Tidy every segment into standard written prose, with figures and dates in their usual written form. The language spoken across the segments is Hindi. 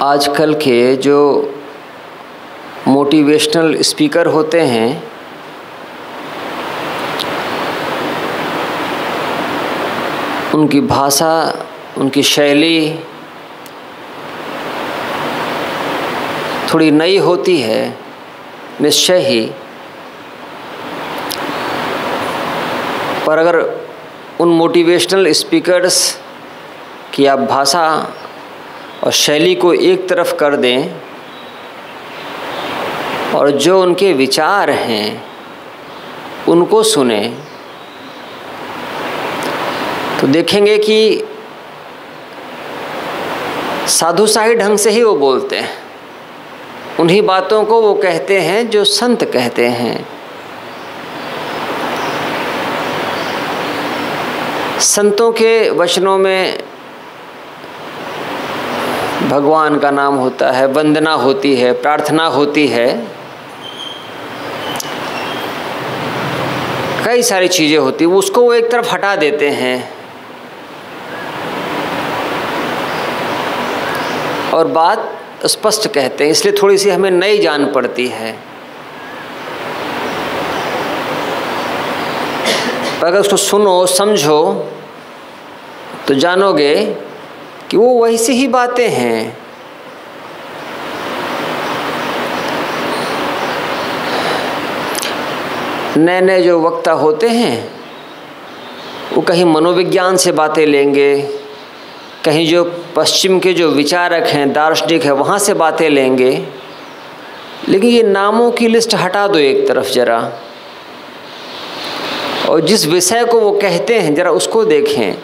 आजकल के जो मोटिवेशनल स्पीकर होते हैं उनकी भाषा, उनकी शैली थोड़ी नई होती है निश्चय ही, पर अगर उन मोटिवेशनल स्पीकर्स की आप भाषा और शैली को एक तरफ कर दें और जो उनके विचार हैं उनको सुने तो देखेंगे कि साधुशाही ढंग से ही वो बोलते हैं। उन्हीं बातों को वो कहते हैं जो संत कहते हैं। संतों के वचनों में भगवान का नाम होता है, वंदना होती है, प्रार्थना होती है, कई सारी चीज़ें होती हैं। उसको वो एक तरफ हटा देते हैं और बात स्पष्ट कहते हैं, इसलिए थोड़ी सी हमें नई जान पड़ती है। अगर उसको सुनो समझो तो जानोगे कि वो वैसी ही बातें हैं। नए नए जो वक्ता होते हैं वो कहीं मनोविज्ञान से बातें लेंगे, कहीं जो पश्चिम के जो विचारक हैं, दार्शनिक हैं, वहाँ से बातें लेंगे। लेकिन ये नामों की लिस्ट हटा दो एक तरफ जरा, और जिस विषय को वो कहते हैं जरा उसको देखें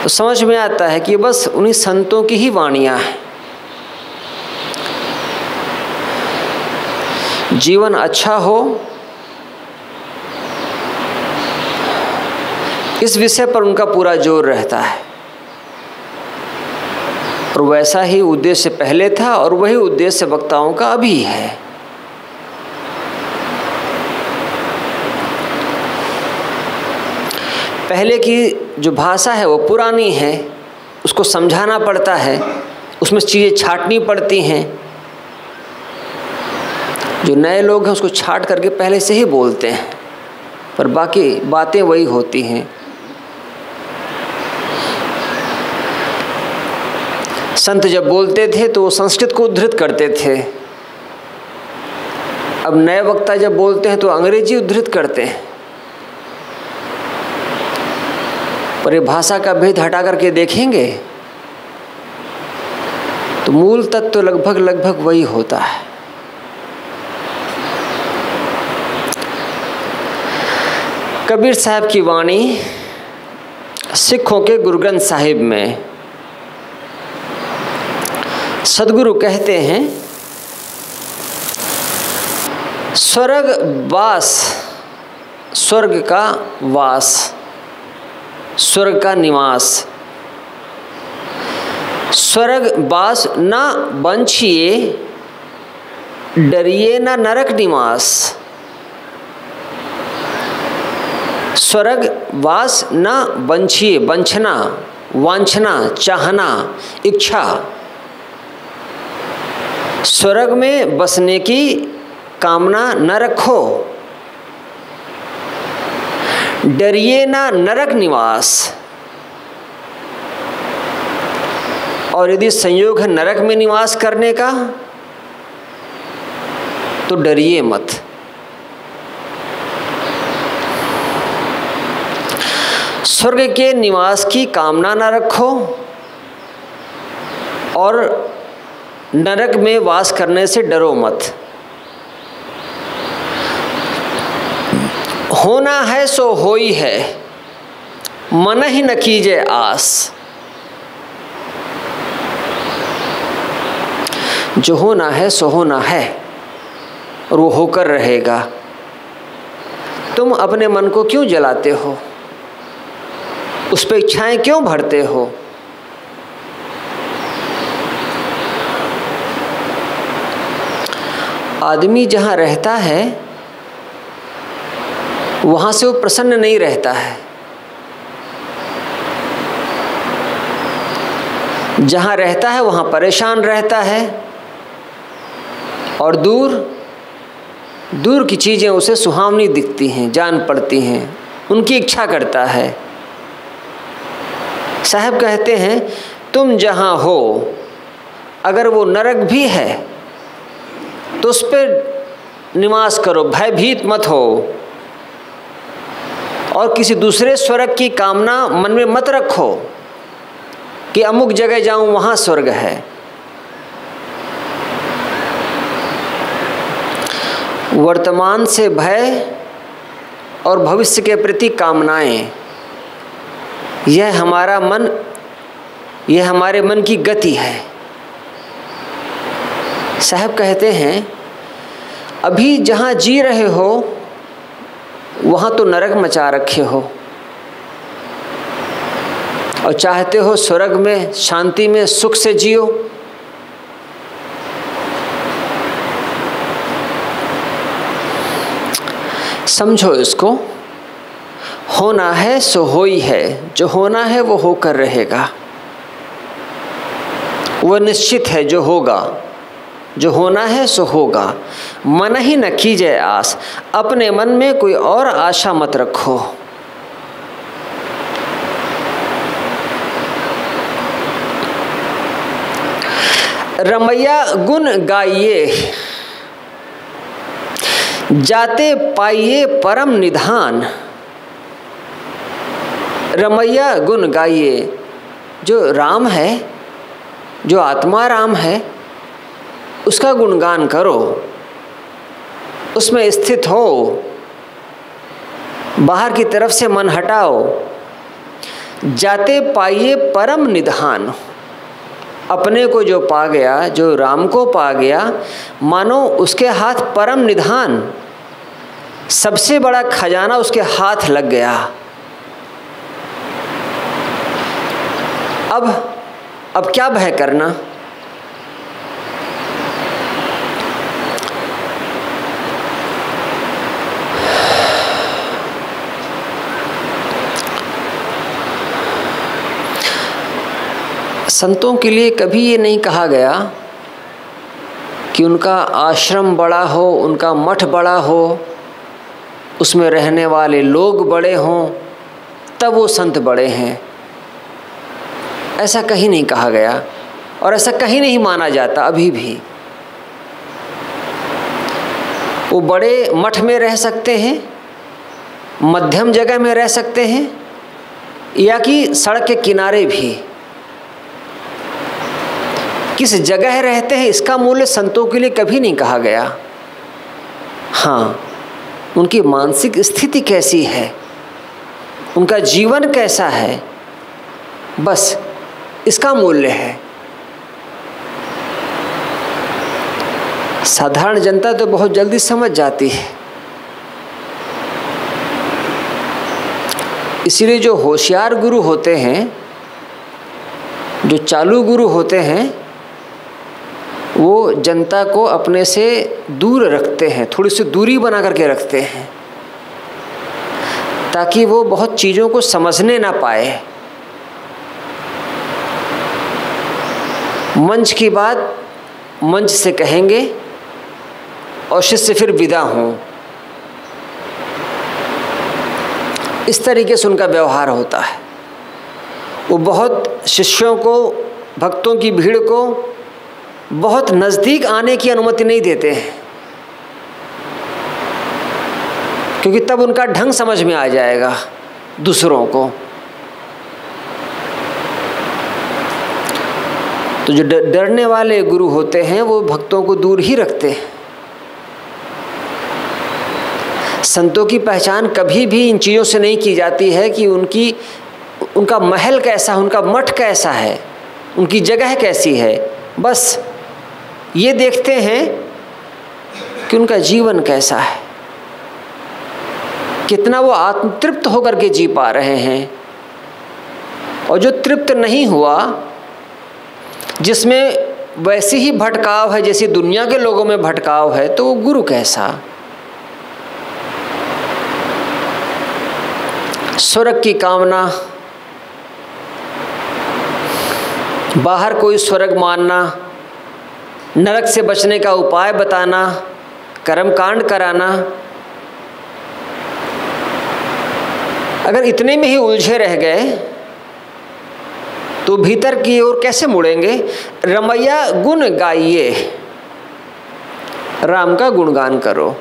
तो समझ में आता है कि बस उन्हीं संतों की ही वाणियाँ हैं। जीवन अच्छा हो इस विषय पर उनका पूरा जोर रहता है, और वैसा ही उद्देश्य पहले था और वही उद्देश्य वक्ताओं का अभी है। पहले की जो भाषा है वो पुरानी है, उसको समझाना पड़ता है, उसमें चीज़ें छांटनी पड़ती हैं। जो नए लोग हैं उसको छांट करके पहले से ही बोलते हैं, पर बाकी बातें वही होती हैं। संत जब बोलते थे तो वो संस्कृत को उद्धृत करते थे। अब नए वक्ता जब बोलते हैं तो अंग्रेजी उद्धृत करते हैं। पर ये भाषा का भेद हटा करके देखेंगे तो मूल तत्व तो लगभग वही होता है। कबीर साहब की वाणी सिखों के गुरु ग्रंथ साहिब में सदगुरु कहते हैं, स्वर्ग वास, स्वर्ग का वास, स्वर्ग का निवास, स्वर्ग वास ना बंछिए, डरिए ना नरक निवास। स्वर्ग वास ना बंछिए, बंछना, वांछना, चाहना, इच्छा। स्वर्ग में बसने की कामना न रखो, डरिए ना नरक निवास। और यदि संयोग है नरक में निवास करने का तो डरिए मत। स्वर्ग के निवास की कामना न रखो और नरक में वास करने से डरो मत। होना है सो होई है, मन ही न कीजे आस। जो होना है सो होना है और वो होकर रहेगा। तुम अपने मन को क्यों जलाते हो, उस पर इच्छाएं क्यों भरते हो। आदमी जहाँ रहता है वहाँ से वो प्रसन्न नहीं रहता है। जहाँ रहता है वहाँ परेशान रहता है, और दूर दूर की चीज़ें उसे सुहावनी दिखती हैं, जान पड़ती हैं, उनकी इच्छा करता है। साहब कहते हैं तुम जहाँ हो, अगर वो नरक भी है तो उस पर निवास करो, भयभीत मत हो, और किसी दूसरे स्वर्ग की कामना मन में मत रखो कि अमुक जगह जाऊं वहाँ स्वर्ग है। वर्तमान से भय और भविष्य के प्रति कामनाएं, यह हमारा मन, यह हमारे मन की गति है। साहब कहते हैं अभी जहाँ जी रहे हो वहाँ तो नरक मचा रखे हो, और चाहते हो स्वर्ग में शांति में सुख से जियो। समझो इसको, होना है सो हो ही है, जो होना है वो होकर रहेगा, वह निश्चित है जो होगा, जो होना है सो होगा। मन ही न कीजिए आस, अपने मन में कोई और आशा मत रखो। रमैया गुण गाइए, जाते पाइए परम निधान। रमैया गुण गाइए, जो राम है, जो आत्मा राम है, उसका गुणगान करो, उसमें स्थित हो, बाहर की तरफ से मन हटाओ। जाते पाइए परम निधान, अपने को जो पा गया, जो राम को पा गया, मानो उसके हाथ परम निधान, सबसे बड़ा खजाना उसके हाथ लग गया। अब क्या भय करना? संतों के लिए कभी ये नहीं कहा गया कि उनका आश्रम बड़ा हो, उनका मठ बड़ा हो, उसमें रहने वाले लोग बड़े हों, तब वो संत बड़े हैं। ऐसा कहीं नहीं कहा गया, और ऐसा कहीं नहीं माना जाता अभी भी। वो बड़े मठ में रह सकते हैं, मध्यम जगह में रह सकते हैं, या कि सड़क के किनारे भी। किस जगह रहते हैं इसका मूल्य संतों के लिए कभी नहीं कहा गया। हाँ, उनकी मानसिक स्थिति कैसी है, उनका जीवन कैसा है, बस इसका मूल्य है। साधारण जनता तो बहुत जल्दी समझ जाती है। इसीलिए जो होशियार गुरु होते हैं, जो चालू गुरु होते हैं, वो जनता को अपने से दूर रखते हैं, थोड़ी सी दूरी बना करके रखते हैं, ताकि वो बहुत चीज़ों को समझने ना पाए। मंच की बात मंच से कहेंगे और शिष्य फिर विदा हों, इस तरीके से उनका व्यवहार होता है। वो बहुत शिष्यों को, भक्तों की भीड़ को बहुत नज़दीक आने की अनुमति नहीं देते हैं, क्योंकि तब उनका ढंग समझ में आ जाएगा दूसरों को। तो जो डरने वाले गुरु होते हैं वो भक्तों को दूर ही रखते हैं। संतों की पहचान कभी भी इन चीज़ों से नहीं की जाती है कि उनका महल कैसा, उनका मठ कैसा है, उनकी जगह कैसी है। बस ये देखते हैं कि उनका जीवन कैसा है, कितना वो आत्मतृप्त होकर के जी पा रहे हैं। और जो तृप्त नहीं हुआ, जिसमें वैसी ही भटकाव है जैसी दुनिया के लोगों में भटकाव है, तो वो गुरु कैसा। स्वर्ग की कामना बाहर कोई स्वर्ग मानना, नरक से बचने का उपाय बताना, कर्मकांड कराना, अगर इतने में ही उलझे रह गए तो भीतर की ओर कैसे मुड़ेंगे? रमैया गुण गाइए, राम का गुणगान करो।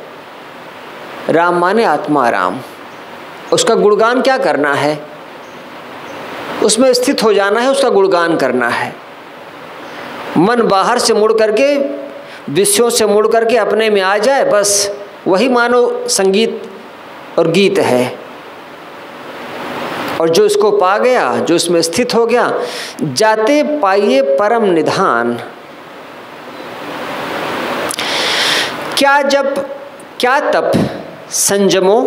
राम माने आत्मा राम, उसका गुणगान क्या करना है? उसमें स्थित हो जाना है, उसका गुणगान करना है। मन बाहर से मुड़ करके, विषयों से मुड़ करके अपने में आ जाए, बस वही मानो संगीत और गीत है। और जो इसको पा गया, जो इसमें स्थित हो गया, जाते पाइए परम निधान। क्या जप क्या तप संजमो,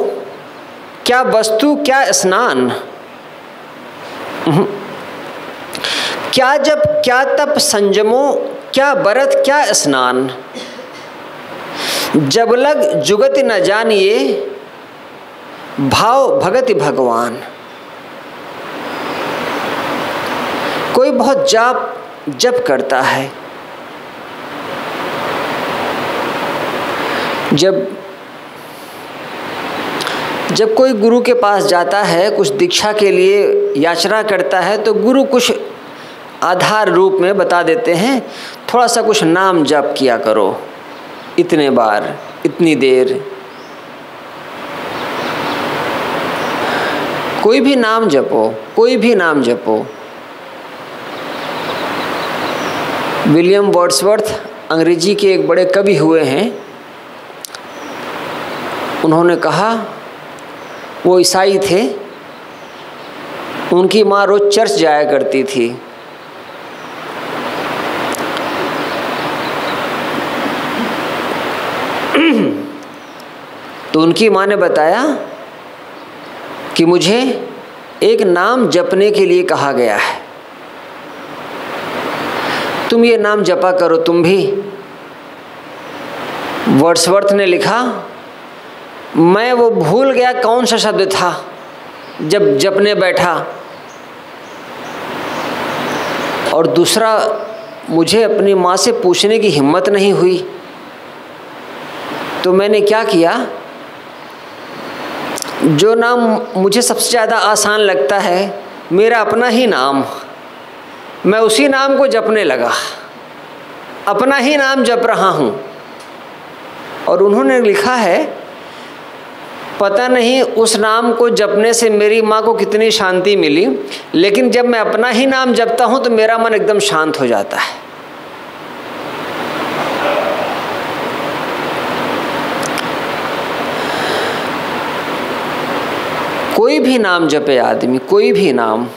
क्या वस्तु क्या स्नान। क्या जप क्या तप संजमो, क्या व्रत क्या स्नान। जब लग जुगति न जानिए, भाव भगति भगवान। कोई बहुत जप करता है, जब कोई गुरु के पास जाता है, कुछ दीक्षा के लिए याचना करता है, तो गुरु कुछ आधार रूप में बता देते हैं, थोड़ा सा कुछ नाम जप किया करो, इतने बार, इतनी देर। कोई भी नाम जपो, कोई भी नाम जपो। विलियम वर्ड्सवर्थ अंग्रेजी के एक बड़े कवि हुए हैं। उन्होंने कहा, वो ईसाई थे, उनकी माँ रोज चर्च जाया करती थी। तो उनकी माँ ने बताया कि मुझे एक नाम जपने के लिए कहा गया है, तुम ये नाम जपा करो तुम भी। वर्ड्सवर्थ ने लिखा, मैं वो भूल गया कौन सा शब्द था जब जपने बैठा, और दूसरा मुझे अपनी माँ से पूछने की हिम्मत नहीं हुई। तो मैंने क्या किया, जो नाम मुझे सबसे ज़्यादा आसान लगता है, मेरा अपना ही नाम, मैं उसी नाम को जपने लगा, अपना ही नाम जप रहा हूँ। और उन्होंने लिखा है, पता नहीं उस नाम को जपने से मेरी माँ को कितनी शांति मिली, लेकिन जब मैं अपना ही नाम जपता हूँ तो मेरा मन एकदम शांत हो जाता है। कोई भी नाम जपे आदमी, कोई भी नाम,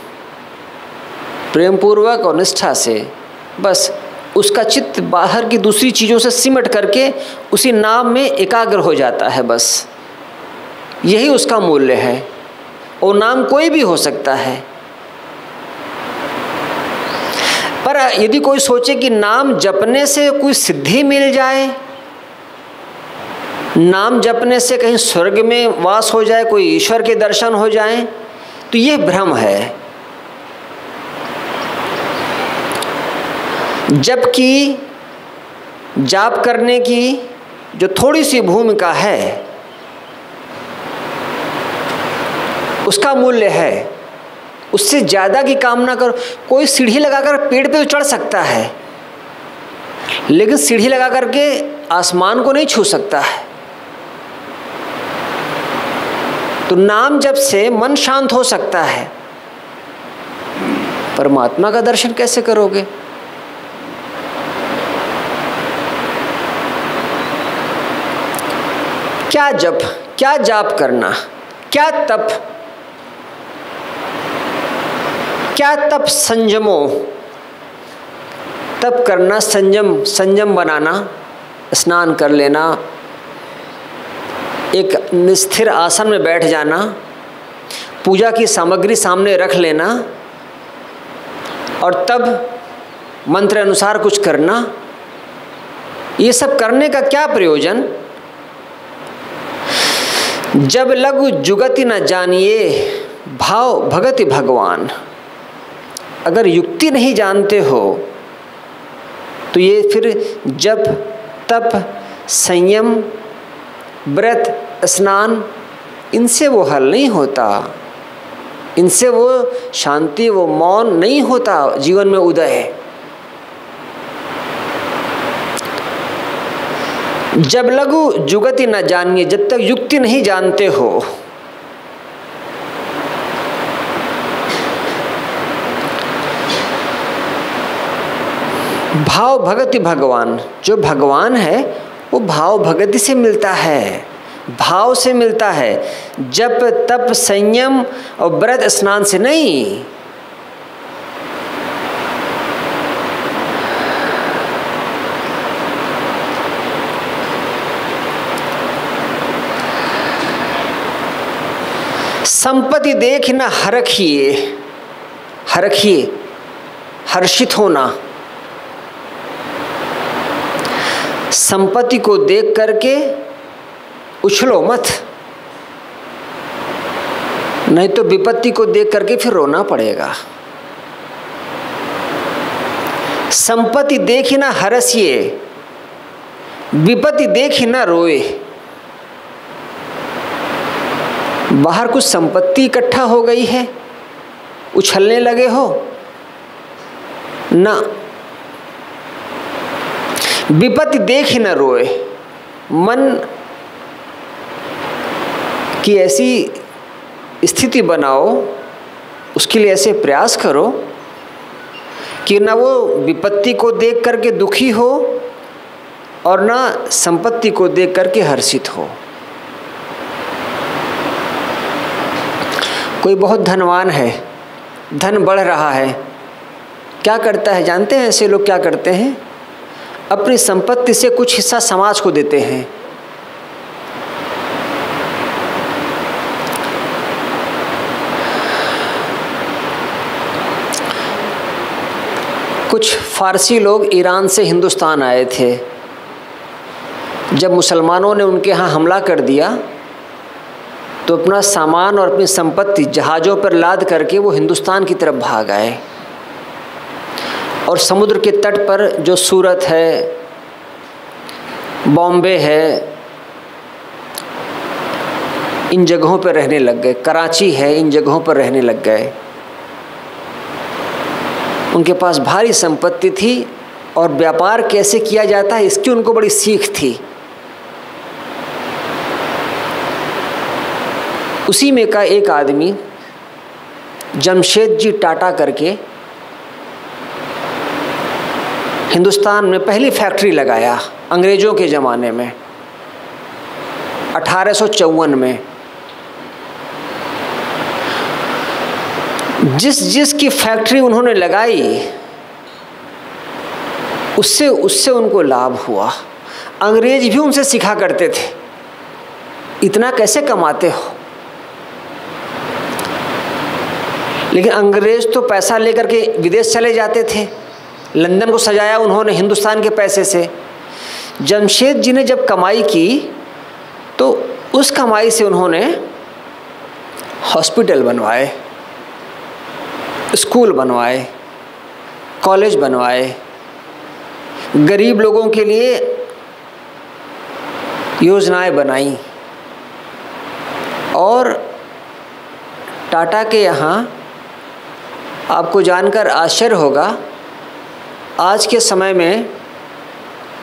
प्रेम पूर्वक और निष्ठा से, बस उसका चित्त बाहर की दूसरी चीज़ों से सिमट करके उसी नाम में एकाग्र हो जाता है। बस यही उसका मूल्य है। और नाम कोई भी हो सकता है। पर यदि कोई सोचे कि नाम जपने से कोई सिद्धि मिल जाए, नाम जपने से कहीं स्वर्ग में वास हो जाए, कोई ईश्वर के दर्शन हो जाए, तो यह भ्रम है। जबकि जाप करने की जो थोड़ी सी भूमिका है, उसका मूल्य है। उससे ज़्यादा की कामना करो। कोई सीढ़ी लगाकर पेड़ पे तो चढ़ सकता है, लेकिन सीढ़ी लगा करके आसमान को नहीं छू सकता है। तो नाम जप से मन शांत हो सकता है, परमात्मा का दर्शन कैसे करोगे? क्या जप, क्या जाप करना, क्या तप, क्या तप संयमो। तप करना, संयम बनाना, स्नान कर लेना, एक स्थिर आसन में बैठ जाना, पूजा की सामग्री सामने रख लेना और तब मंत्र अनुसार कुछ करना। ये सब करने का क्या प्रयोजन? जब लघु जुगति न जानिए, भाव भगति भगवान। अगर युक्ति नहीं जानते हो तो ये फिर जप तप संयम व्रत स्नान इनसे वो हल नहीं होता, इनसे वो शांति वो मौन नहीं होता जीवन में उदय। जब लघु जुगति न जानिए, जब तक युक्ति नहीं जानते हो भाव भगति भगवान, जो भगवान है वो भाव भगति से मिलता है, भाव से मिलता है, जप तप संयम और व्रत स्नान से नहीं। संपत्ति देख न हरखिए, हरखिए हर्षित होना, संपत्ति को देख करके उछलो मत, नहीं तो विपत्ति को देख करके फिर रोना पड़ेगा। संपत्ति देखी ना हरसिए, विपत्ति देखी ना रोए। बाहर कुछ संपत्ति इकट्ठा हो गई है, उछलने लगे हो ना, विपत्ति देख ही न रोए। मन की ऐसी स्थिति बनाओ, उसके लिए ऐसे प्रयास करो कि ना वो विपत्ति को देख करके दुखी हो और ना संपत्ति को देख करके हर्षित हो। कोई बहुत धनवान है, धन बढ़ रहा है, क्या करता है जानते हैं ऐसे लोग क्या करते हैं? अपनी संपत्ति से कुछ हिस्सा समाज को देते हैं। कुछ फारसी लोग ईरान से हिंदुस्तान आए थे। जब मुसलमानों ने उनके यहाँ हमला कर दिया तो अपना सामान और अपनी संपत्ति जहाज़ों पर लाद करके वो हिंदुस्तान की तरफ भाग आए। और समुद्र के तट पर जो सूरत है, बॉम्बे है, इन जगहों पर रहने लग गए, कराची है, इन जगहों पर रहने लग गए। उनके पास भारी संपत्ति थी और व्यापार कैसे किया जाता है इसकी उनको बड़ी सीख थी। उसी में का एक आदमी जमशेद जी टाटा करके हिंदुस्तान में पहली फैक्ट्री लगाया अंग्रेज़ों के ज़माने में 1854 में। जिस की फैक्ट्री उन्होंने लगाई उससे उनको लाभ हुआ। अंग्रेज भी उनसे सीखा करते थे, इतना कैसे कमाते हो। लेकिन अंग्रेज तो पैसा लेकर के विदेश चले जाते थे। लंदन को सजाया उन्होंने हिंदुस्तान के पैसे से। जमशेद जी ने जब कमाई की तो उस कमाई से उन्होंने हॉस्पिटल बनवाए, स्कूल बनवाए, कॉलेज बनवाए, गरीब लोगों के लिए योजनाएं बनाई। और टाटा के यहाँ आपको जानकर आश्चर्य होगा, आज के समय में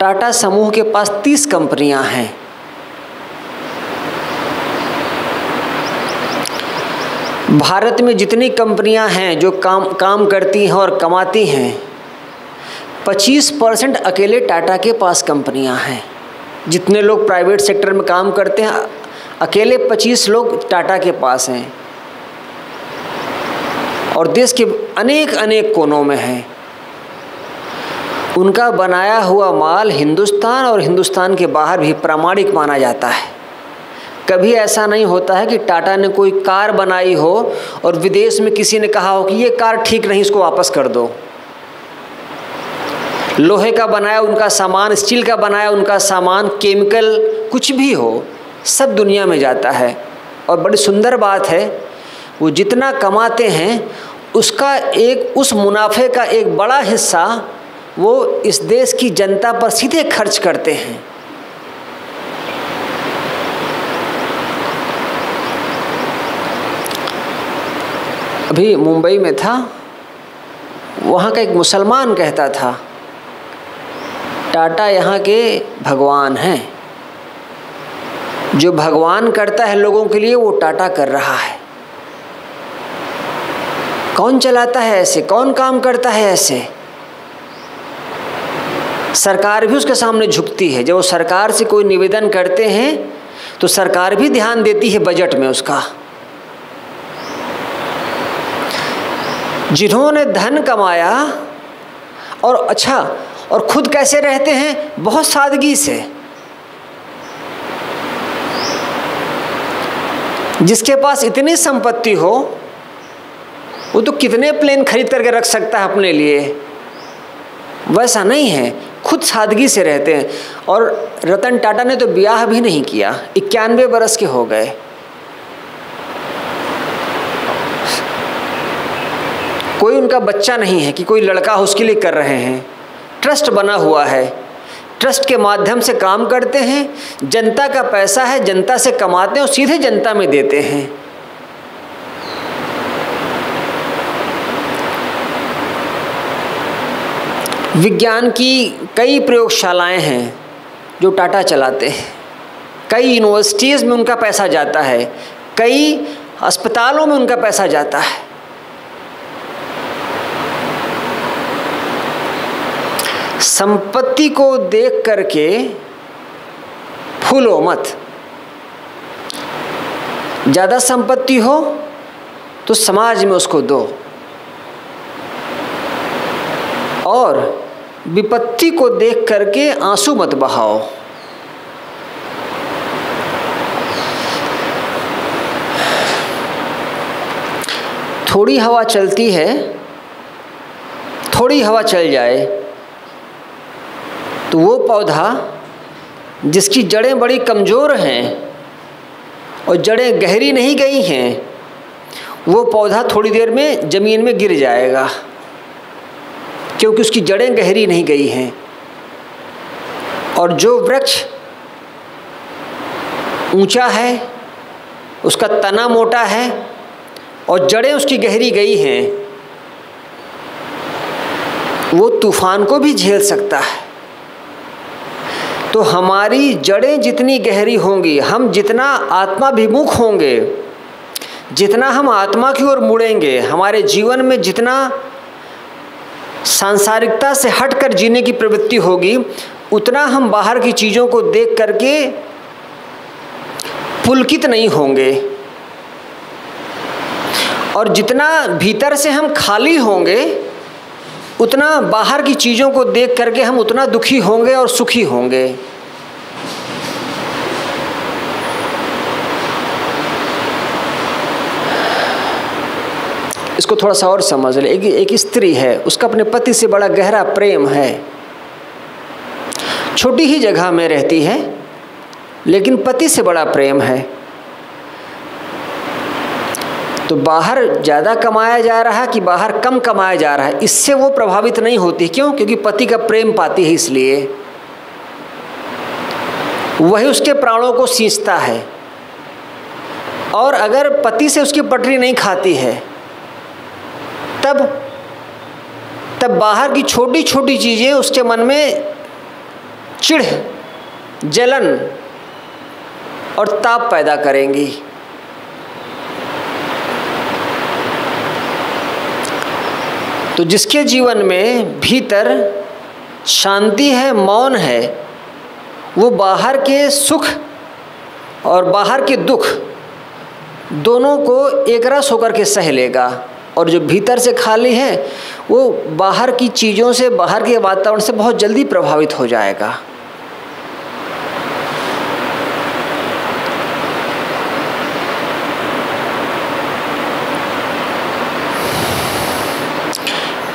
टाटा समूह के पास 30 कंपनियां हैं। भारत में जितनी कंपनियां हैं जो काम करती हैं और कमाती हैं, 25% अकेले टाटा के पास कंपनियां हैं। जितने लोग प्राइवेट सेक्टर में काम करते हैं, अकेले 25 लोग टाटा के पास हैं और देश के अनेक कोनों में हैं। उनका बनाया हुआ माल हिंदुस्तान और हिंदुस्तान के बाहर भी प्रामाणिक माना जाता है। कभी ऐसा नहीं होता है कि टाटा ने कोई कार बनाई हो और विदेश में किसी ने कहा हो कि ये कार ठीक नहीं, इसको वापस कर दो। लोहे का बनाया उनका सामान, स्टील का बनाया उनका सामान, केमिकल कुछ भी हो, सब दुनिया में जाता है। और बड़ी सुंदर बात है, वो जितना कमाते हैं उस मुनाफे का एक बड़ा हिस्सा वो इस देश की जनता पर सीधे खर्च करते हैं। अभी मुंबई में था, वहाँ का एक मुसलमान कहता था टाटा यहाँ के भगवान हैं, जो भगवान करता है लोगों के लिए वो टाटा कर रहा है। कौन चलाता है ऐसे, कौन काम करता है ऐसे? सरकार भी उसके सामने झुकती है। जब वो सरकार से कोई निवेदन करते हैं तो सरकार भी ध्यान देती है बजट में उसका। जिन्होंने धन कमाया और खुद कैसे रहते हैं, बहुत सादगी से। जिसके पास इतनी संपत्ति हो वो तो कितने प्लेन खरीद करके रख सकता है अपने लिए, वैसा नहीं है, खुद सादगी से रहते हैं। और रतन टाटा ने तो ब्याह भी नहीं किया, 91 बरस के हो गए। कोई उनका बच्चा नहीं है कि कोई लड़का उसके लिए कर रहे हैं। ट्रस्ट बना हुआ है, ट्रस्ट के माध्यम से काम करते हैं। जनता का पैसा है, जनता से कमाते हैं और सीधे जनता में देते हैं। विज्ञान की कई प्रयोगशालाएं हैं जो टाटा चलाते हैं। कई यूनिवर्सिटीज़ में उनका पैसा जाता है, कई अस्पतालों में उनका पैसा जाता है। संपत्ति को देख करके फूलो मत। ज़्यादा संपत्ति हो तो समाज में उसको दो, और विपत्ति को देख करके आंसू मत बहाओ। थोड़ी हवा चलती है, थोड़ी हवा चल जाए तो वो पौधा जिसकी जड़ें बड़ी कमज़ोर हैं और जड़ें गहरी नहीं गई हैं, वो पौधा थोड़ी देर में ज़मीन में गिर जाएगा, क्योंकि उसकी जड़ें गहरी नहीं गई हैं। और जो वृक्ष ऊंचा है, उसका तना मोटा है और जड़ें उसकी गहरी गई हैं, वो तूफान को भी झेल सकता है। तो हमारी जड़ें जितनी गहरी होंगी, हम जितना आत्माभिमुख होंगे, जितना हम आत्मा की ओर मुड़ेंगे, हमारे जीवन में जितना सांसारिकता से हटकर जीने की प्रवृत्ति होगी, उतना हम बाहर की चीज़ों को देख करके पुलकित नहीं होंगे। और जितना भीतर से हम खाली होंगे, उतना बाहर की चीज़ों को देख करके हम उतना दुखी होंगे और सुखी होंगे। इसको थोड़ा सा और समझ ले। एक स्त्री है, उसका अपने पति से बड़ा गहरा प्रेम है। छोटी ही जगह में रहती है, लेकिन पति से बड़ा प्रेम है। तो बाहर ज़्यादा कमाया जा रहा है कि बाहर कम कमाया जा रहा है, इससे वो प्रभावित नहीं होती। क्यों? क्योंकि पति का प्रेम पाती है, इसलिए वही उसके प्राणों को सींचता है। और अगर पति से उसकी पटरी नहीं खाती है, तब बाहर की छोटी छोटी चीज़ें उसके मन में चिढ़, जलन और ताप पैदा करेंगी। तो जिसके जीवन में भीतर शांति है, मौन है, वो बाहर के सुख और बाहर के दुख दोनों को एक रस होकर के सह लेगा। और जो भीतर से खाली है, वो बाहर की चीज़ों से, बाहर के वातावरण से बहुत जल्दी प्रभावित हो जाएगा।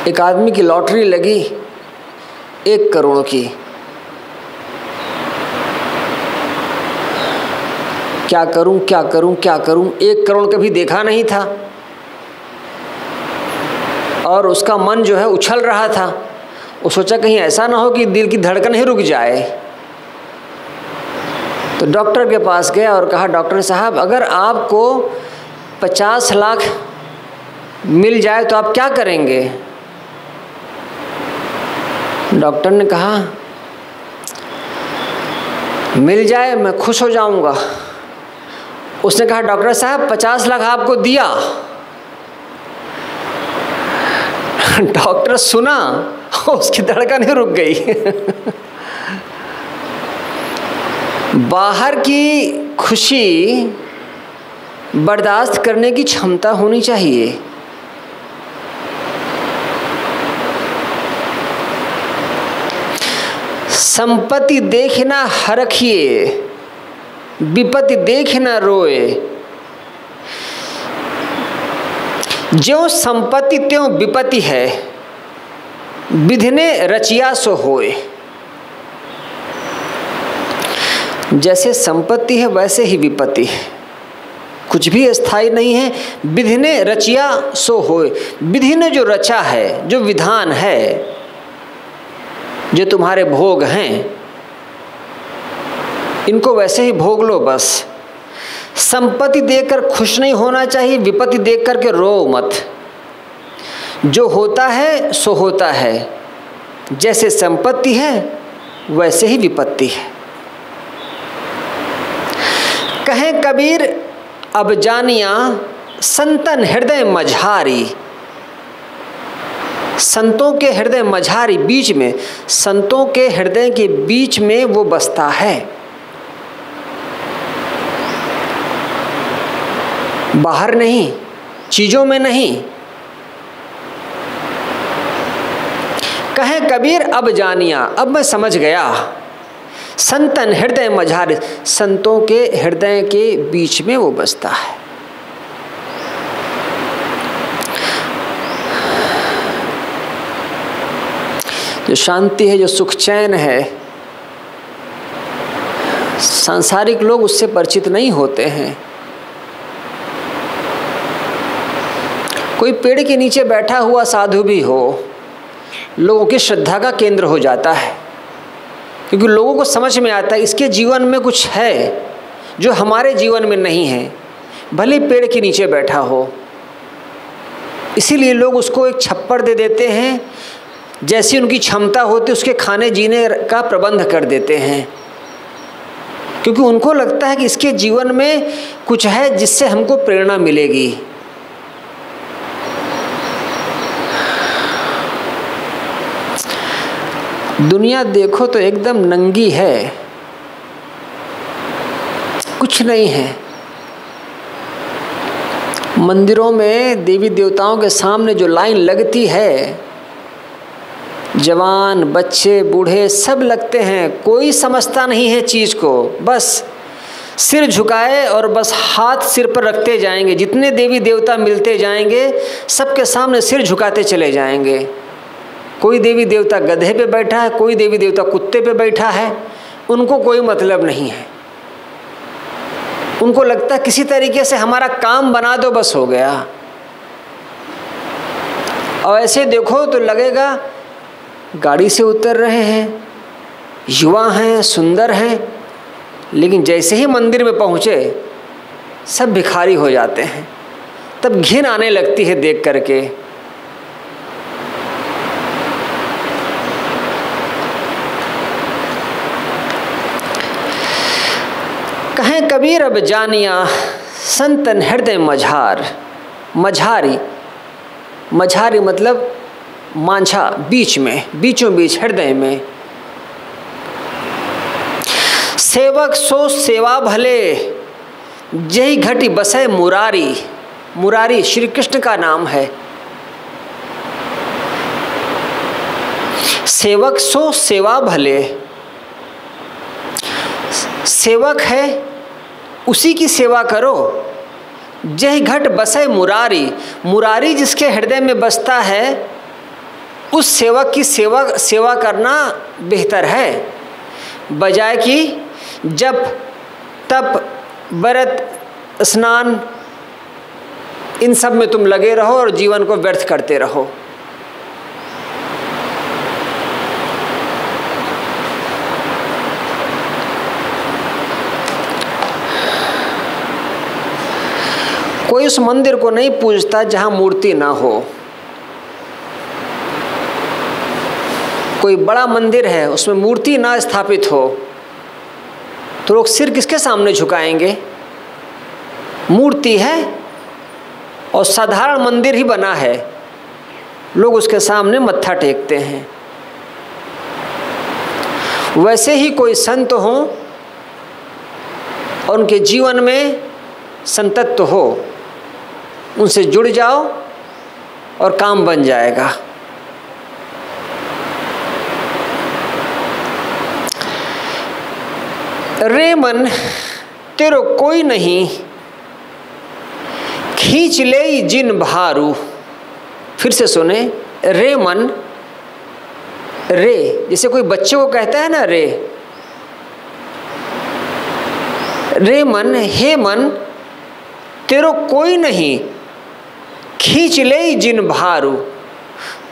एक आदमी की लॉटरी लगी 1 करोड़ की। क्या करूं, क्या करूं, क्या करूं? 1 करोड़ कभी देखा नहीं था। और उसका मन जो है उछल रहा था। वो सोचा कहीं ऐसा ना हो कि दिल की धड़कन ही रुक जाए। तो डॉक्टर के पास गया और कहा, डॉक्टर साहब अगर आपको 50 लाख मिल जाए तो आप क्या करेंगे? डॉक्टर ने कहा, मिल जाए मैं खुश हो जाऊंगा। उसने कहा, डॉक्टर साहब 50 लाख आपको दिया। डॉक्टर सुना, उसकी धड़कन ही रुक गई। बाहर की खुशी बर्दाश्त करने की क्षमता होनी चाहिए। संपत्ति देख ना हरखिए, विपत्ति देख ना रोए। ज्यों संपत्ति त्यों विपत्ति है, विधि ने रचिया सो होए। जैसे संपत्ति है वैसे ही विपत्ति है, कुछ भी स्थायी नहीं है। विधि ने रचिया सो होए। विधि ने जो रचा है, जो विधान है, जो तुम्हारे भोग हैं, इनको वैसे ही भोग लो बस। संपत्ति देखकर खुश नहीं होना चाहिए, विपत्ति देख कर के रो मत। जो होता है सो होता है, जैसे संपत्ति है वैसे ही विपत्ति है। कहें कबीर अब जानिया संतन हृदय मझारी। संतों के हृदय मझारी, बीच में, संतों के हृदय के बीच में वो बसता है, बाहर नहीं, चीजों में नहीं। कहे कबीर अब जानिया, अब मैं समझ गया। संतन हृदय मझारी, संतों के हृदय के बीच में वो बसता है। जो शांति है, जो सुख चैन है, सांसारिक लोग उससे परिचित नहीं होते हैं। कोई पेड़ के नीचे बैठा हुआ साधु भी हो, लोगों की श्रद्धा का केंद्र हो जाता है, क्योंकि लोगों को समझ में आता है इसके जीवन में कुछ है जो हमारे जीवन में नहीं है, भले पेड़ के नीचे बैठा हो। इसीलिए लोग उसको एक छप्पर दे देते हैं, जैसी उनकी क्षमता होती उसके खाने जीने का प्रबंध कर देते हैं, क्योंकि उनको लगता है कि इसके जीवन में कुछ है जिससे हमको प्रेरणा मिलेगी। दुनिया देखो तो एकदम नंगी है, कुछ नहीं है। मंदिरों में देवी देवताओं के सामने जो लाइन लगती है, जवान बच्चे बूढ़े सब लगते हैं, कोई समझता नहीं है चीज़ को, बस सिर झुकाए और बस हाथ सिर पर रखते जाएंगे। जितने देवी देवता मिलते जाएंगे सबके सामने सिर झुकाते चले जाएंगे। कोई देवी देवता गधे पे बैठा है, कोई देवी देवता कुत्ते पे बैठा है, उनको कोई मतलब नहीं है। उनको लगता है किसी तरीके से हमारा काम बना दो, बस हो गया। और ऐसे देखो तो लगेगा गाड़ी से उतर रहे हैं, युवा हैं, सुंदर हैं, लेकिन जैसे ही मंदिर में पहुँचे सब भिखारी हो जाते हैं। तब घिन आने लगती है देख करके। कहें कबीर अब जानिया संतन हृदय मझार। मझारी, मझारी मतलब मांझा, बीच में, बीचों बीच हृदय में। सेवक सो सेवा भले, जही घटी बसे मुरारी। मुरारी श्री कृष्ण का नाम है। सेवक सो सेवा भले, सेवक है उसी की सेवा करो। जय घट बसे मुरारी, मुरारी जिसके हृदय में बसता है उस सेवक की सेवा करना बेहतर है, बजाय कि जप तप व्रत स्नान इन सब में तुम लगे रहो और जीवन को व्यर्थ करते रहो। कोई उस मंदिर को नहीं पूजता जहाँ मूर्ति ना हो। कोई बड़ा मंदिर है, उसमें मूर्ति ना स्थापित हो तो लोग सिर किसके सामने झुकाएंगे? मूर्ति है और साधारण मंदिर ही बना है, लोग उसके सामने मत्था टेकते हैं। वैसे ही कोई संत हो और उनके जीवन में संतत्व हो, उनसे जुड़ जाओ और काम बन जाएगा। रे मन तेरो कोई नहीं, खींच ले जिन भारू। फिर से सुने, रे मन, रे जैसे कोई बच्चे को कहता है ना रे, रे मन, हे मन, तेरो कोई नहीं, खींच ले जिन भारू।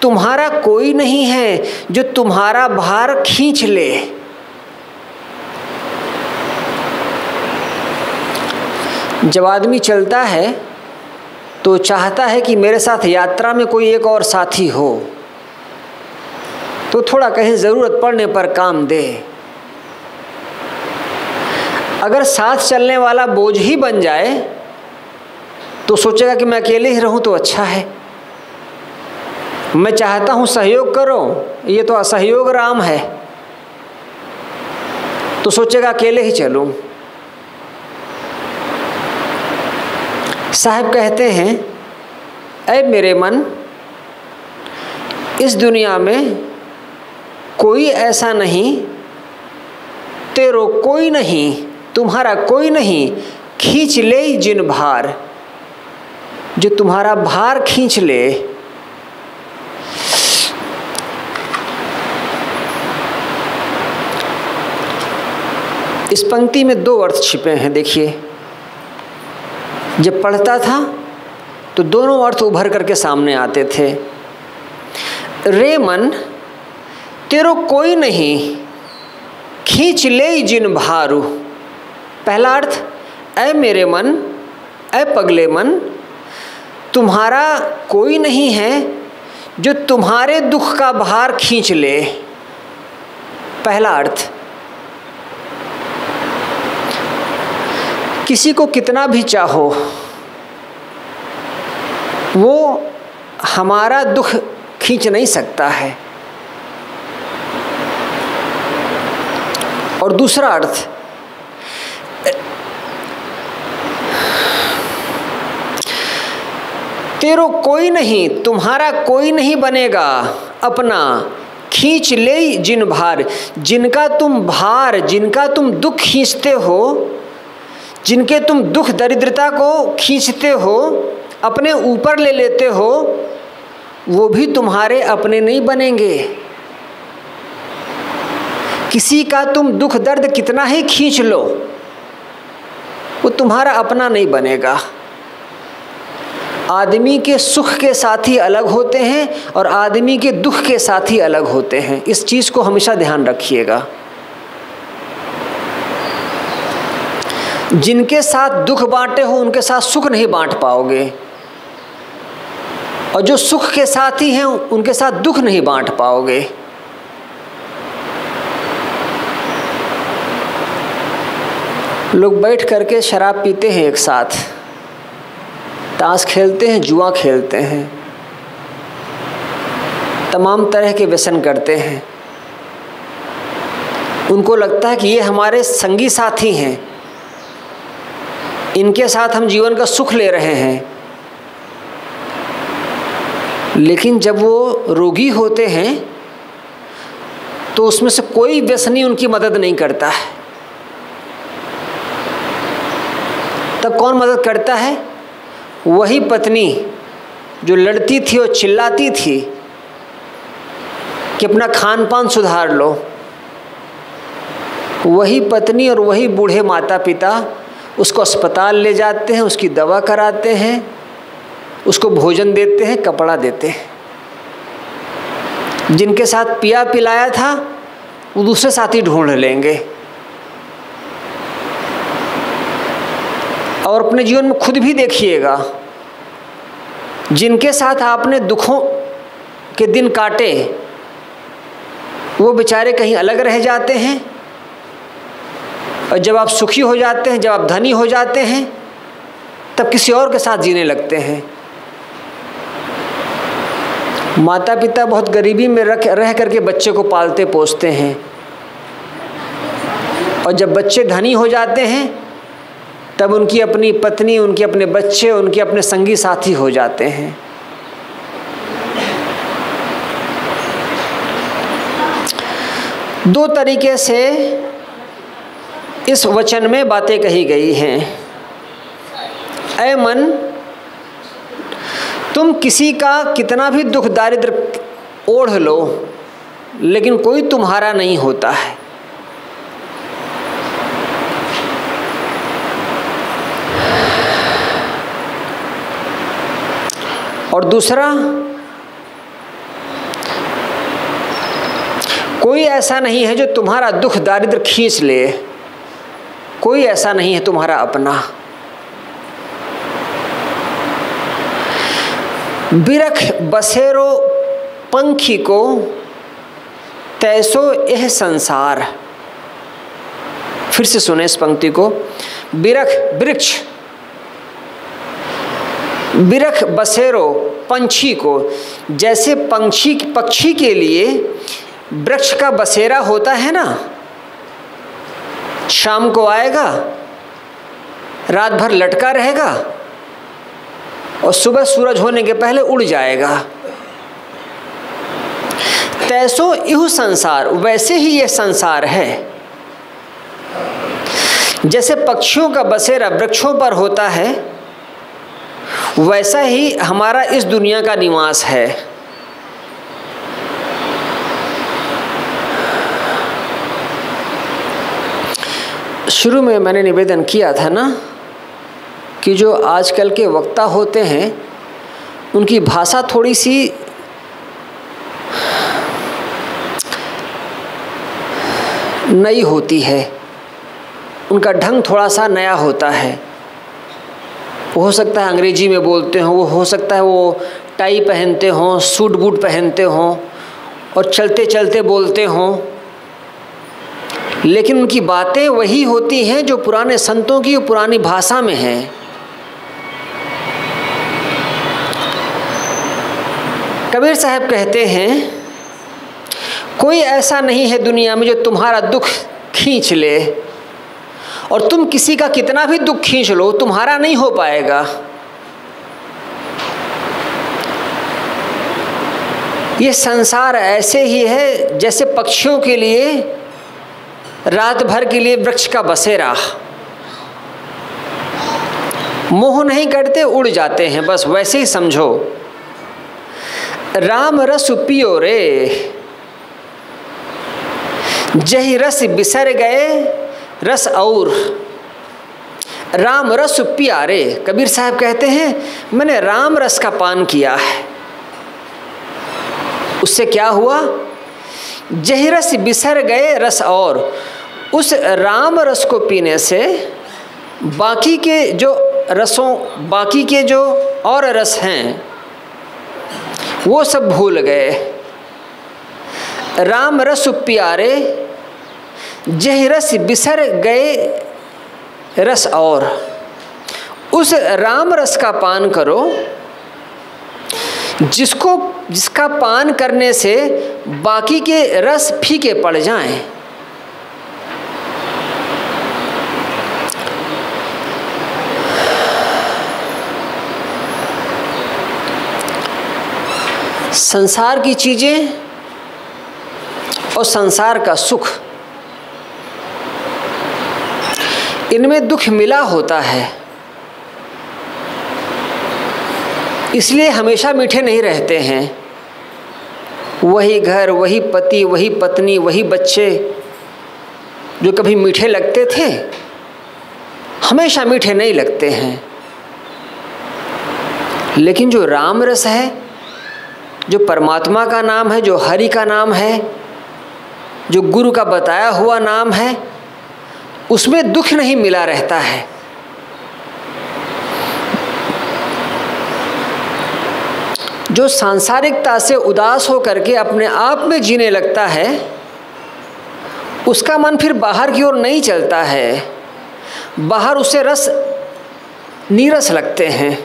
तुम्हारा कोई नहीं है जो तुम्हारा भार खींच ले। जब आदमी चलता है तो चाहता है कि मेरे साथ यात्रा में कोई एक और साथी हो, तो थोड़ा कहीं ज़रूरत पड़ने पर काम दे। अगर साथ चलने वाला बोझ ही बन जाए तो सोचेगा कि मैं अकेले ही रहूं तो अच्छा है। मैं चाहता हूं सहयोग करो, ये तो असहयोग राम है, तो सोचेगा अकेले ही चलूं। साहब कहते हैं, ऐ मेरे मन, इस दुनिया में कोई ऐसा नहीं, तेरो कोई नहीं, तुम्हारा कोई नहीं, खींच ले जिन भार, जो तुम्हारा भार खींच ले। इस पंक्ति में दो अर्थ छिपे हैं। देखिए, जब पढ़ता था तो दोनों अर्थ उभर करके सामने आते थे। रे मन तेरो कोई नहीं, खींच ले जिन भारू। पहला अर्थ, ऐ मेरे मन, ऐ पगले मन, तुम्हारा कोई नहीं है जो तुम्हारे दुख का भार खींच ले। पहला अर्थ, किसी को कितना भी चाहो वो हमारा दुख खींच नहीं सकता है। और दूसरा अर्थ, तेरो कोई नहीं, तुम्हारा कोई नहीं बनेगा अपना, खींच ले जिन भार। जिनका तुम भार, जिनका तुम दुख खींचते हो, जिनके तुम दुख दरिद्रता को खींचते हो, अपने ऊपर ले लेते हो, वो भी तुम्हारे अपने नहीं बनेंगे। किसी का तुम दुख दर्द कितना ही खींच लो, वो तुम्हारा अपना नहीं बनेगा। आदमी के सुख के साथी अलग होते हैं और आदमी के दुख के साथी अलग होते हैं। इस चीज़ को हमेशा ध्यान रखिएगा। जिनके साथ दुख बांटे हो उनके साथ सुख नहीं बांट पाओगे, और जो सुख के साथी हैं उनके साथ दुख नहीं बांट पाओगे। लोग बैठ करके शराब पीते हैं, एक साथ ताश खेलते हैं, जुआ खेलते हैं, तमाम तरह के व्यसन करते हैं। उनको लगता है कि ये हमारे संगी साथी हैं, इनके साथ हम जीवन का सुख ले रहे हैं। लेकिन जब वो रोगी होते हैं तो उसमें से कोई व्यसनी उनकी मदद नहीं करता है। तब कौन मदद करता है? वही पत्नी जो लड़ती थी और चिल्लाती थी कि अपना खान पान सुधार लो। वही पत्नी और वही बूढ़े माता पिता उसको अस्पताल ले जाते हैं, उसकी दवा कराते हैं, उसको भोजन देते हैं, कपड़ा देते हैं। जिनके साथ पिया पिलाया था वो दूसरे साथी ढूंढ लेंगे। और अपने जीवन में खुद भी देखिएगा, जिनके साथ आपने दुखों के दिन काटे वो बेचारे कहीं अलग रह जाते हैं, और जब आप सुखी हो जाते हैं, जब आप धनी हो जाते हैं, तब किसी और के साथ जीने लगते हैं। माता पिता बहुत गरीबी में रह करके बच्चे को पालते पोसते हैं, और जब बच्चे धनी हो जाते हैं तब उनकी अपनी पत्नी, उनके अपने बच्चे, उनके अपने संगी साथी हो जाते हैं। दो तरीके से इस वचन में बातें कही गई हैं। ऐ मन, तुम किसी का कितना भी दुख दारिद्र ओढ़ लो, लेकिन कोई तुम्हारा नहीं होता है। और दूसरा, कोई ऐसा नहीं है जो तुम्हारा दुख दारिद्र खींच ले, कोई ऐसा नहीं है तुम्हारा अपना। बिरख बसेरो पंखी को, तैसो यह संसार। फिर से सुने इस पंक्ति को। बिरख वृक्ष, बिरख बसेरो पंछी को, जैसे पक्षी के लिए वृक्ष का बसेरा होता है ना, शाम को आएगा, रात भर लटका रहेगा और सुबह सूरज होने के पहले उड़ जाएगा। तैसो इहु संसार, वैसे ही यह संसार है। जैसे पक्षियों का बसेरा वृक्षों पर होता है, वैसा ही हमारा इस दुनिया का निवास है। शुरू में मैंने निवेदन किया था ना कि जो आजकल के वक्ता होते हैं उनकी भाषा थोड़ी सी नई होती है, उनका ढंग थोड़ा सा नया होता है। वो हो सकता है अंग्रेजी में बोलते हों, वो हो सकता है वो टाई पहनते हों, सूट बूट पहनते हों और चलते चलते बोलते हों, लेकिन उनकी बातें वही होती हैं जो पुराने संतों की पुरानी भाषा में हैं। कबीर साहब कहते हैं, कोई ऐसा नहीं है दुनिया में जो तुम्हारा दुख खींच ले, और तुम किसी का कितना भी दुख खींच लो तुम्हारा नहीं हो पाएगा। ये संसार ऐसे ही है जैसे पक्षियों के लिए रात भर के लिए वृक्ष का बसेरा, मोह नहीं करते, उड़ जाते हैं, बस वैसे ही समझो। राम रस पियो रे, जही रस बिसर गए रस और। राम रस पिया रे, कबीर साहब कहते हैं मैंने राम रस का पान किया है। उससे क्या हुआ? जही रस बिसर गए रस और। उस राम रस को पीने से बाकी के जो रसों, बाकी के जो और रस हैं वो सब भूल गए। राम रस प्यारे, जह रस बिसर गए रस और। उस राम रस का पान करो जिसका पान करने से बाकी के रस फीके पड़ जाएं। संसार की चीजें और संसार का सुख, इनमें दुख मिला होता है, इसलिए हमेशा मीठे नहीं रहते हैं। वही घर, वही पति, वही पत्नी, वही बच्चे जो कभी मीठे लगते थे हमेशा मीठे नहीं लगते हैं। लेकिन जो राम रस है, जो परमात्मा का नाम है, जो हरि का नाम है, जो गुरु का बताया हुआ नाम है, उसमें दुख नहीं मिला रहता है। जो सांसारिकता से उदास हो करके अपने आप में जीने लगता है, उसका मन फिर बाहर की ओर नहीं चलता है, बाहर उसे रस नीरस लगते हैं।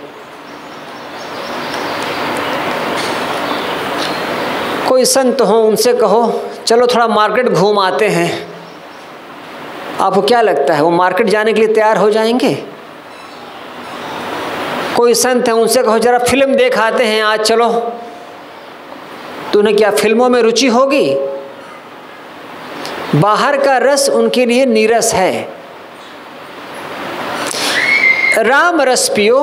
कोई संत हो, उनसे कहो चलो थोड़ा मार्केट घूम आते हैं, आपको क्या लगता है वो मार्केट जाने के लिए तैयार हो जाएंगे? कोई संत है, उनसे कहो जरा फिल्म देख आते हैं आज चलो, तो उन्हें क्या फिल्मों में रुचि होगी? बाहर का रस उनके लिए नीरस है। राम रस पियो,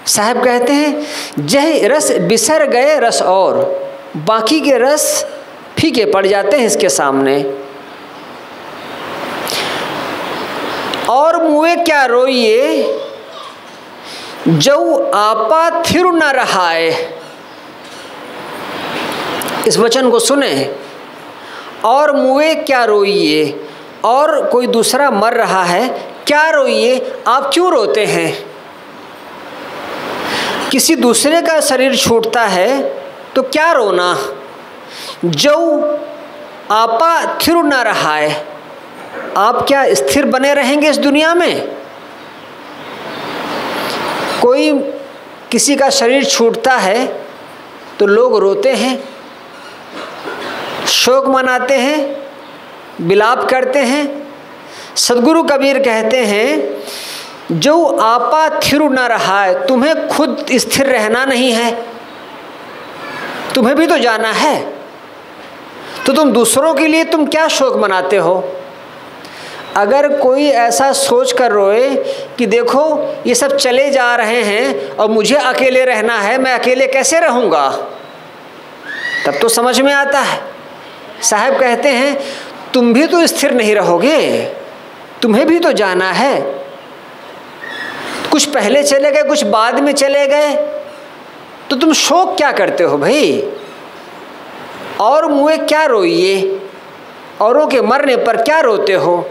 साहब कहते हैं जय रस बिसर गए रस और, बाकी के रस फीके पड़ जाते हैं इसके सामने। और मुए क्या रोइए जो आपा थिर न रहाए। इस वचन को सुने। और मुए क्या रोइए, और कोई दूसरा मर रहा है, क्या रोइए, आप क्यों रोते हैं? किसी दूसरे का शरीर छूटता है तो क्या रोना? जो आपा थिर न रहा है, आप क्या स्थिर बने रहेंगे इस दुनिया में? कोई किसी का शरीर छूटता है तो लोग रोते हैं, शोक मनाते हैं, विलाप करते हैं। सद्गुरु कबीर कहते हैं जो आपा थिर न रहा है, तुम्हें खुद स्थिर रहना नहीं है, तुम्हें भी तो जाना है, तो तुम दूसरों के लिए तुम क्या शोक मनाते हो? अगर कोई ऐसा सोच कर रोए कि देखो ये सब चले जा रहे हैं और मुझे अकेले रहना है, मैं अकेले कैसे रहूँगा, तब तो समझ में आता है। साहब कहते हैं तुम भी तो स्थिर नहीं रहोगे, तुम्हें भी तो जाना है। कुछ पहले चले गए, कुछ बाद में चले गए, तो तुम शोक क्या करते हो भाई? और मुए क्या रोइए, औरों के मरने पर क्या रोते हो?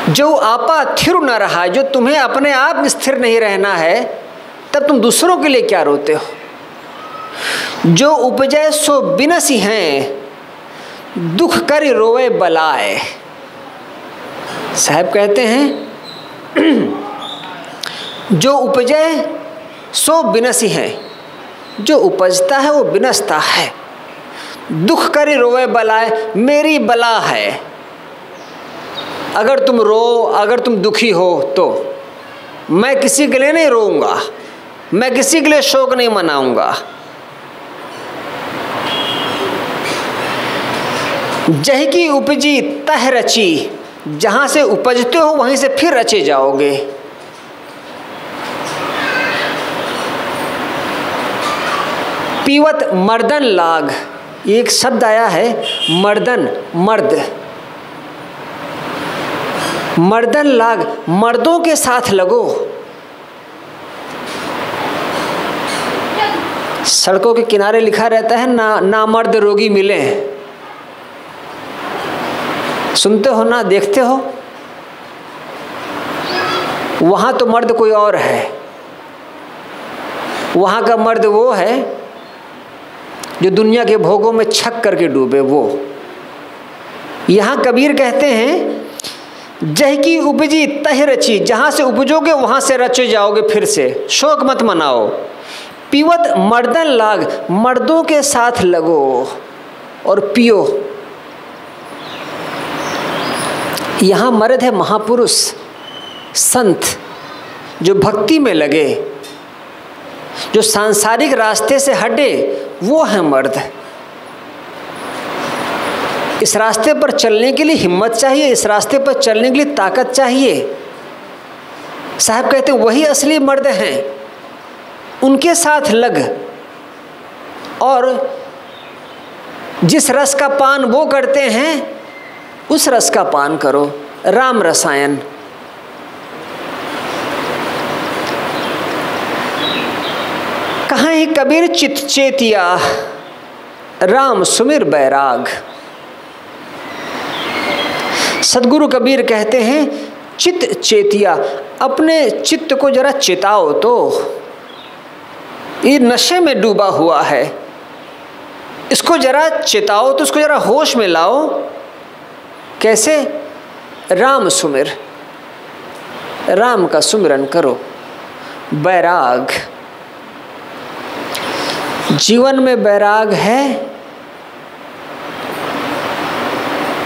जो आपा थिर न रहा, जो तुम्हें अपने आप में स्थिर नहीं रहना है, तब तुम दूसरों के लिए क्या रोते हो? जो उपजय सो बिनसी हैं, दुख कर रोए बलाए। साहब कहते हैं जो उपजय सो बिनसी हैं, जो उपजता है वो बिनसता है। दुख कर रोए बलाए, मेरी बला है। अगर तुम रो, अगर तुम दुखी हो तो मैं किसी के लिए नहीं रोऊंगा, मैं किसी के लिए शोक नहीं मनाऊंगा। जह की उपजी तह रची, जहां से उपजते हो वहीं से फिर रचे जाओगे। पीवत मर्दन लाग, एक शब्द आया है मर्दन, मर्द, मर्दन लाग, मर्दों के साथ लगो। सड़कों के किनारे लिखा रहता है ना मर्द रोगी मिले, सुनते हो ना, देखते हो? वहां तो मर्द कोई और है, वहां का मर्द वो है जो दुनिया के भोगों में छक करके डूबे वो। यहां कबीर कहते हैं जह की उपजी तह रची, जहां से उपजोगे वहां से रचे जाओगे, फिर से शोक मत मनाओ। पीवत मर्दन लाग, मर्दों के साथ लगो और पियो। यहाँ मर्द है महापुरुष, संत, जो भक्ति में लगे, जो सांसारिक रास्ते से हटे, वो है मर्द। इस रास्ते पर चलने के लिए हिम्मत चाहिए, इस रास्ते पर चलने के लिए ताकत चाहिए। साहब कहते हैं वही असली मर्द हैं, उनके साथ लग और जिस रस का पान वो करते हैं उस रस का पान करो। राम रसायन। कहाँ ही कबीर चित चेतिया, राम सुमिर बैराग। सद्गुरु कबीर कहते हैं चित चेतिया, अपने चित्त को जरा चिताओ तो। ये नशे में डूबा हुआ है, इसको जरा चेताओ, तो इसको जरा होश में लाओ। कैसे? राम सुमिर, राम का सुमिरन करो। बैराग, जीवन में बैराग है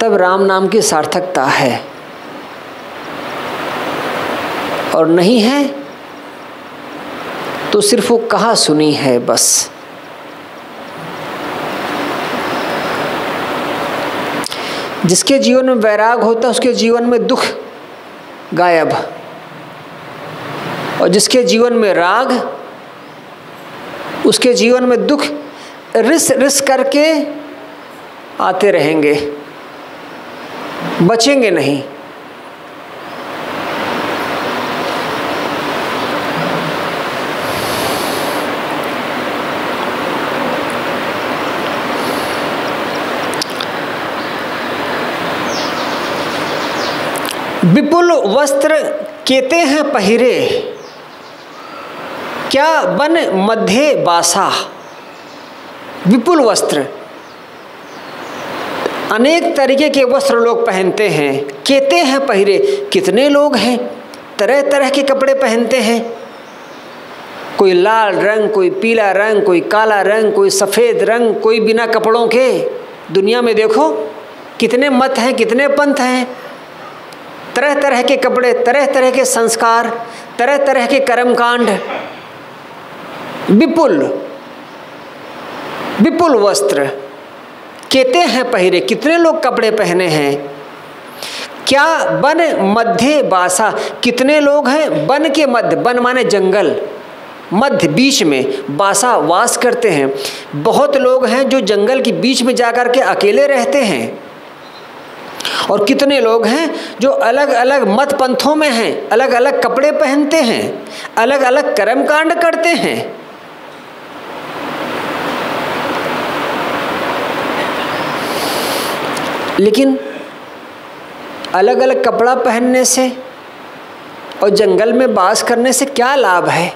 तब राम नाम की सार्थकता है, और नहीं है तो सिर्फ वो कहा सुनी है बस। जिसके जीवन में वैराग होता है उसके जीवन में दुख गायब, और जिसके जीवन में राग उसके जीवन में दुख रिस रिस करके आते रहेंगे, बचेंगे नहीं। विपुल वस्त्र केते हैं पहिरे, क्या बन मध्य बासा। विपुल वस्त्र, अनेक तरीके के वस्त्र लोग पहनते हैं। केते हैं पहिरे, कितने लोग हैं तरह तरह के कपड़े पहनते हैं। कोई लाल रंग, कोई पीला रंग, कोई काला रंग, कोई सफ़ेद रंग, कोई बिना कपड़ों के। दुनिया में देखो कितने मत हैं, कितने पंथ हैं। तरह तरह के कपड़े, तरह तरह के संस्कार, तरह तरह के कर्मकांड। विपुल विपुल वस्त्र केते हैं पहिरे, कितने लोग कपड़े पहने हैं। क्या बन मध्य बासा, कितने लोग हैं वन के मध्य, वन माने जंगल, मध्य बीच में, बासा वास करते हैं। बहुत लोग हैं जो जंगल के बीच में जाकर के अकेले रहते हैं, और कितने लोग हैं जो अलग अलग मत पंथों में हैं, अलग अलग कपड़े पहनते हैं, अलग अलग कर्मकांड करते हैं। लेकिन अलग अलग कपड़ा पहनने से और जंगल में वास करने से क्या लाभ है?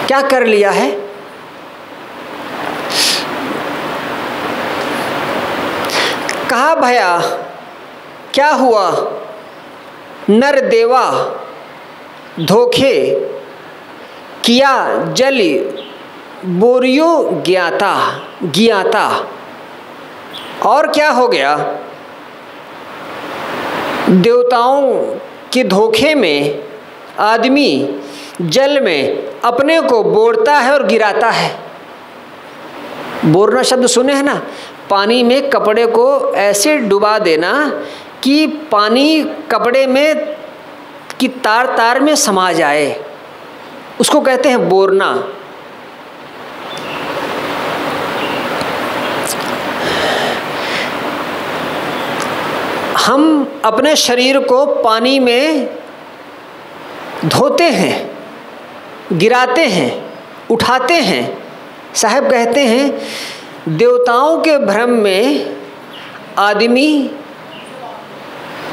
क्या कर लिया है? कहा भया, क्या हुआ? नर देवा धोखे किया जल बोरियो ज्ञाता ज्ञाता। और क्या हो गया? देवताओं के धोखे में आदमी जल में अपने को बोरता है और गिराता है। बोरना शब्द सुने हैं ना? पानी में कपड़े को ऐसे डुबा देना कि पानी कपड़े में की तार तार में समा जाए, उसको कहते हैं बोरना। हम अपने शरीर को पानी में धोते हैं, गिराते हैं, उठाते हैं। साहब कहते हैं देवताओं के भ्रम में आदमी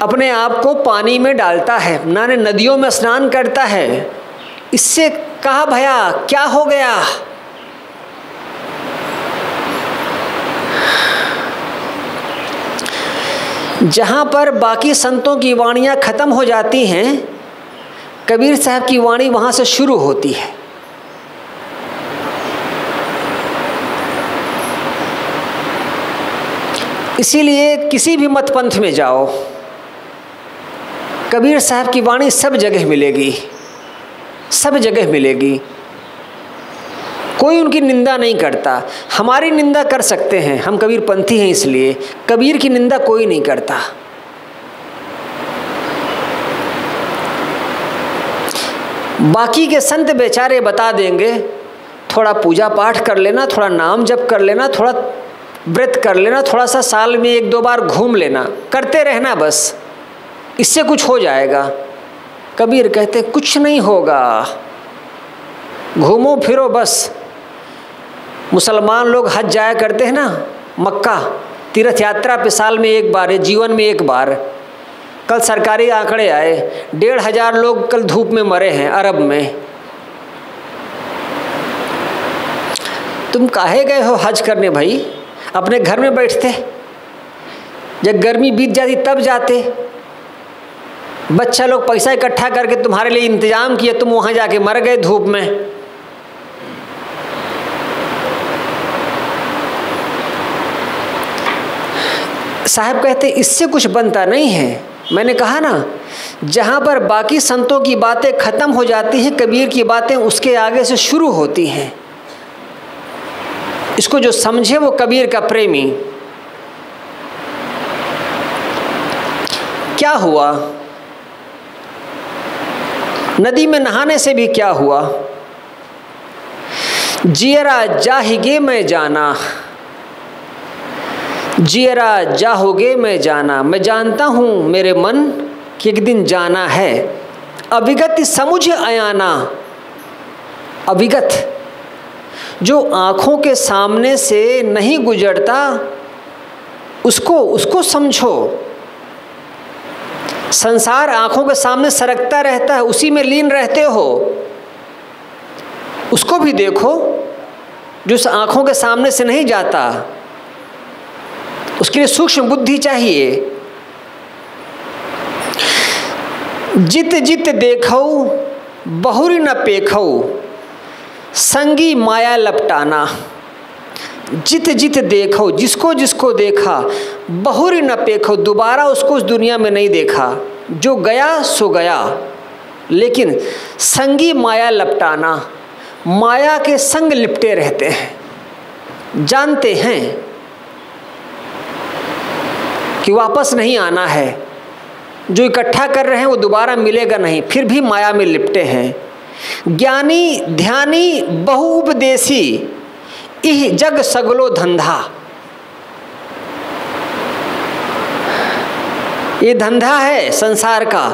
अपने आप को पानी में डालता है, नाने नदियों में स्नान करता है। इससे कहा भया, क्या हो गया? जहाँ पर बाकी संतों की वाणियाँ खत्म हो जाती हैं, कबीर साहब की वाणी वहाँ से शुरू होती है। इसीलिए किसी भी मत पंथ में जाओ, कबीर साहब की वाणी सब जगह मिलेगी, सब जगह मिलेगी। कोई उनकी निंदा नहीं करता। हमारी निंदा कर सकते हैं, हम कबीर पंथी हैं, इसलिए कबीर की निंदा कोई नहीं करता। बाकी के संत बेचारे बता देंगे, थोड़ा पूजा पाठ कर लेना, थोड़ा नाम जप कर लेना, थोड़ा व्रत कर लेना, थोड़ा सा साल में 1-2 बार घूम लेना, करते रहना बस, इससे कुछ हो जाएगा। कबीर कहते कुछ नहीं होगा, घूमो फिरो बस। मुसलमान लोग हज जाया करते हैं ना, मक्का तीर्थ यात्रा पे साल में 1 बार है, जीवन में 1 बार। कल सरकारी आंकड़े आए, 1,500 लोग कल धूप में मरे हैं अरब में। तुम काहे गए हो हज करने भाई? अपने घर में बैठते, जब गर्मी बीत जाती तब जाते। बच्चा लोग पैसा इकट्ठा करके तुम्हारे लिए इंतजाम किए, तुम वहाँ जाके मर गए धूप में। साहब कहते इससे कुछ बनता नहीं है। मैंने कहा ना, जहाँ पर बाकी संतों की बातें खत्म हो जाती हैं, कबीर की बातें उसके आगे से शुरू होती हैं। इसको जो समझे वो कबीर का प्रेमी। क्या हुआ? नदी में नहाने से भी क्या हुआ? जियरा जाहिगे मैं जाना, जियरा जाहोगे मैं जाना। मैं जानता हूँ मेरे मन कि एक दिन जाना है। अविगत समुझ अयाना, अविगत जो आँखों के सामने से नहीं गुजरता, उसको समझो। संसार आँखों के सामने सरकता रहता है, उसी में लीन रहते हो। उसको भी देखो जो उस आँखों के सामने से नहीं जाता। उसके लिए सूक्ष्म बुद्धि चाहिए। जित जित देखो बहुरी न पेखो, संगी माया लपटाना। जित जित देखो, जिसको जिसको देखा, बहुरी न पेखो, दोबारा उसको उस दुनिया में नहीं देखा। जो गया सो गया, लेकिन संगी माया लपटाना, माया के संग लिपटे रहते हैं। जानते हैं कि वापस नहीं आना है, जो इकट्ठा कर रहे हैं वो दोबारा मिलेगा नहीं, फिर भी माया में लिपटे हैं। ज्ञानी ध्यानी बहु उपदेशी, इह जग सगलो धंधा। ये धंधा है संसार का।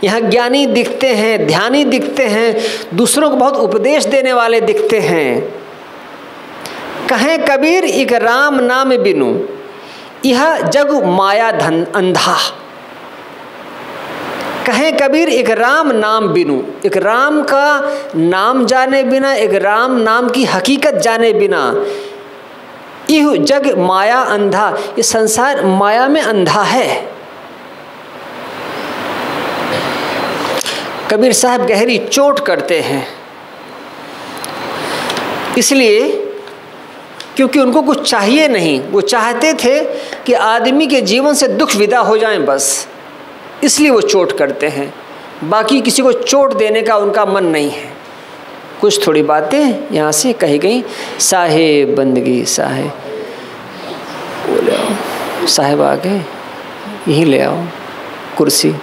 यहाँ ज्ञानी दिखते हैं, ध्यानी दिखते हैं, दूसरों को बहुत उपदेश देने वाले दिखते हैं। कहें कबीर एक राम नाम बिनु, यह जग माया धन अंधा। कहें कबीर एक राम नाम बिनु, एक राम का नाम जाने बिना, एक राम नाम की हकीकत जाने बिना, यह जग माया अंधा। ये संसार माया में अंधा है। कबीर साहब गहरी चोट करते हैं, इसलिए क्योंकि उनको कुछ चाहिए नहीं। वो चाहते थे कि आदमी के जीवन से दुख विदा हो जाएं बस, इसलिए वो चोट करते हैं। बाकी किसी को चोट देने का उनका मन नहीं है। कुछ थोड़ी बातें यहाँ से कही गई। साहेब बंदगी साहेब, वो ले आओ, साहेब आ गए, यहीं ले आओ कुर्सी।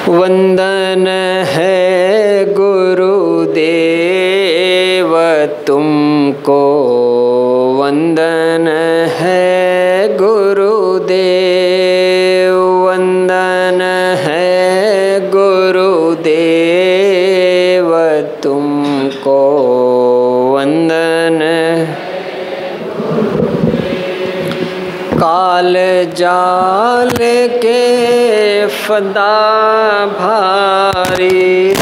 वंदन है गुरुदेव तुमको, वंदन है गुरुदेव, वंदन है गुरुदेव तुमको, वंदन। काल जाल के फदा भारी,